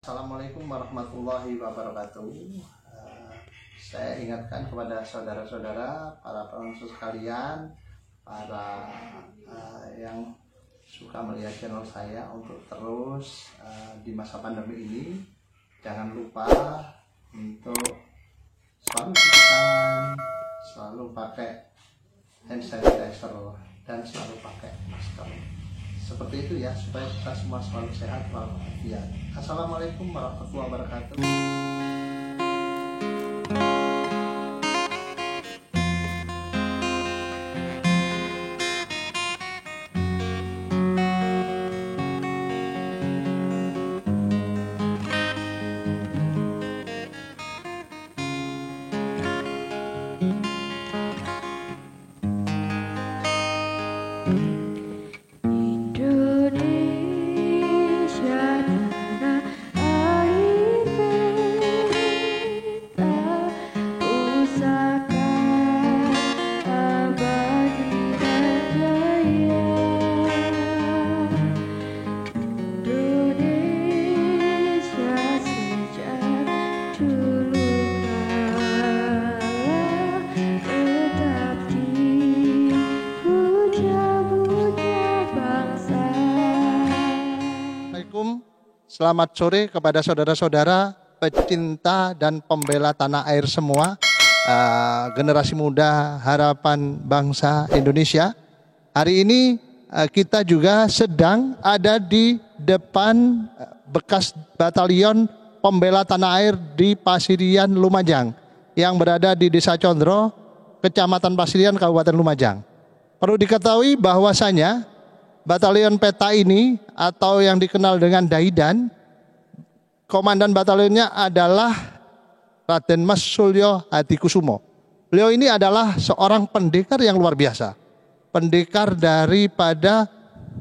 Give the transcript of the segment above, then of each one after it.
Assalamualaikum warahmatullahi wabarakatuh. Saya ingatkan kepada saudara-saudara, para pemirsa sekalian, para yang suka melihat channel saya untuk terus di masa pandemi ini, jangan lupa untuk selalu cuci tangan, selalu pakai hand sanitizer, dan selalu pakai masker. Seperti itu ya, supaya kita semua selalu sehat walafiat. Assalamualaikum warahmatullahi wabarakatuh. Selamat sore kepada saudara-saudara pecinta dan pembela tanah air semua, generasi muda harapan bangsa Indonesia. Hari ini kita juga sedang ada di depan bekas batalion pembela tanah air di Pasirian Lumajang yang berada di Desa Condro, Kecamatan Pasirian, Kabupaten Lumajang. Perlu diketahui bahwasanya Batalion Peta ini atau yang dikenal dengan Daidan, komandan batalionnya adalah Raden Mas Sulyo Hadikusumo. Beliau ini adalah seorang pendekar yang luar biasa. Pendekar daripada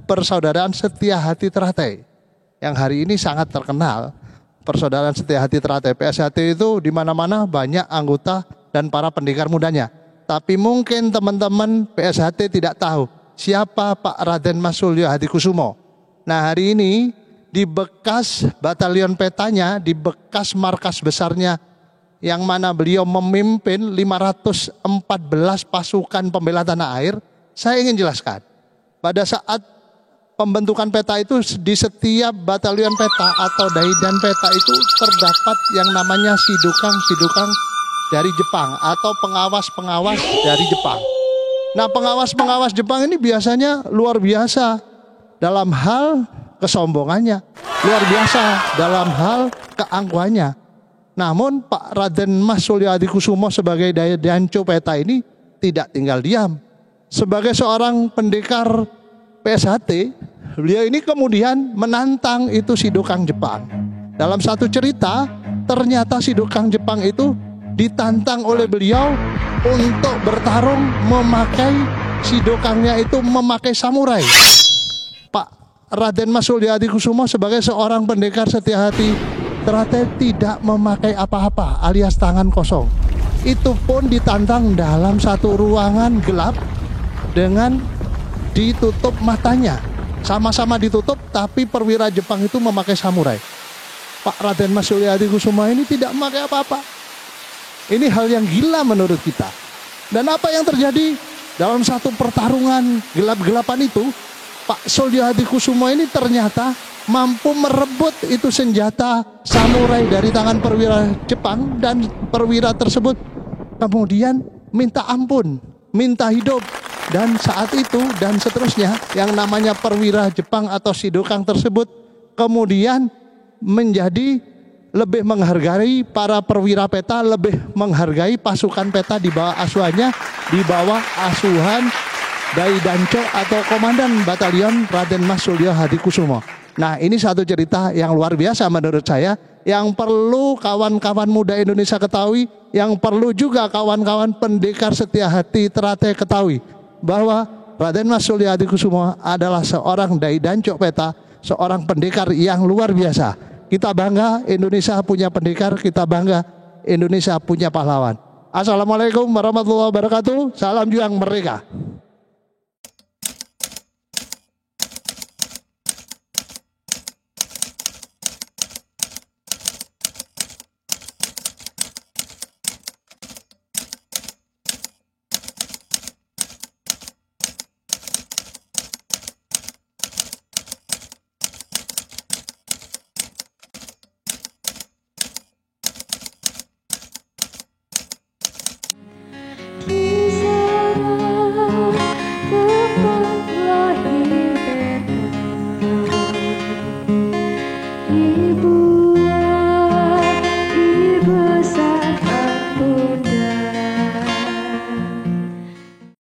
Persaudaraan Setia Hati Teratai yang hari ini sangat terkenal. Persaudaraan Setia Hati Teratai, PSHT itu di mana-mana banyak anggota dan para pendekar mudanya. Tapi mungkin teman-teman PSHT tidak tahu siapa Pak Raden Mas Sulyo Hadikusumo. Nah, hari ini di bekas batalion petanya, di bekas markas besarnya yang mana beliau memimpin 514 pasukan pembela tanah air, saya ingin jelaskan. Pada saat pembentukan peta itu, di setiap batalion peta atau Daidan peta itu terdapat yang namanya sidukang-sidukang dari Jepang atau pengawas-pengawas dari Jepang. Nah, pengawas-pengawas Jepang ini biasanya luar biasa dalam hal kesombongannya, luar biasa dalam hal keangkuhannya. Namun Pak Raden Mas Sulyo Hadikusumo sebagai Danco Peta ini tidak tinggal diam. Sebagai seorang pendekar PSHT, beliau ini kemudian menantang itu sidukang Jepang. Dalam satu cerita, ternyata sidukang Jepang itu ditantang oleh beliau untuk bertarung memakai sidokangnya itu memakai samurai. Pak Raden Mas Sulyo Hadikusumo sebagai seorang pendekar setia hati teratai tidak memakai apa-apa alias tangan kosong. Itu pun ditantang dalam satu ruangan gelap dengan ditutup matanya. Sama-sama ditutup tapi perwira Jepang itu memakai samurai. Pak Raden Mas Sulyo Hadikusumo ini tidak memakai apa-apa. Ini hal yang gila menurut kita. Dan apa yang terjadi dalam satu pertarungan gelap-gelapan itu, Pak Sulyo Hadikusumo ini ternyata mampu merebut itu senjata samurai dari tangan perwira Jepang, dan perwira tersebut kemudian minta ampun, minta hidup. Dan saat itu dan seterusnya yang namanya perwira Jepang atau sidokang tersebut kemudian menjadi lebih menghargai para perwira peta, lebih menghargai pasukan peta di bawah asuhannya, di bawah asuhan Daidanco atau komandan batalion Raden Mas Sulyo Hadikusumo. Nah, ini satu cerita yang luar biasa menurut saya, yang perlu kawan-kawan muda Indonesia ketahui, yang perlu juga kawan-kawan pendekar setia hati teratai ketahui, bahwa Raden Mas Sulyo Hadikusumo adalah seorang Daidanco Peta, seorang pendekar yang luar biasa. Kita bangga Indonesia punya pendekar, kita bangga Indonesia punya pahlawan. Assalamualaikum warahmatullahi wabarakatuh. Salam juang merdeka.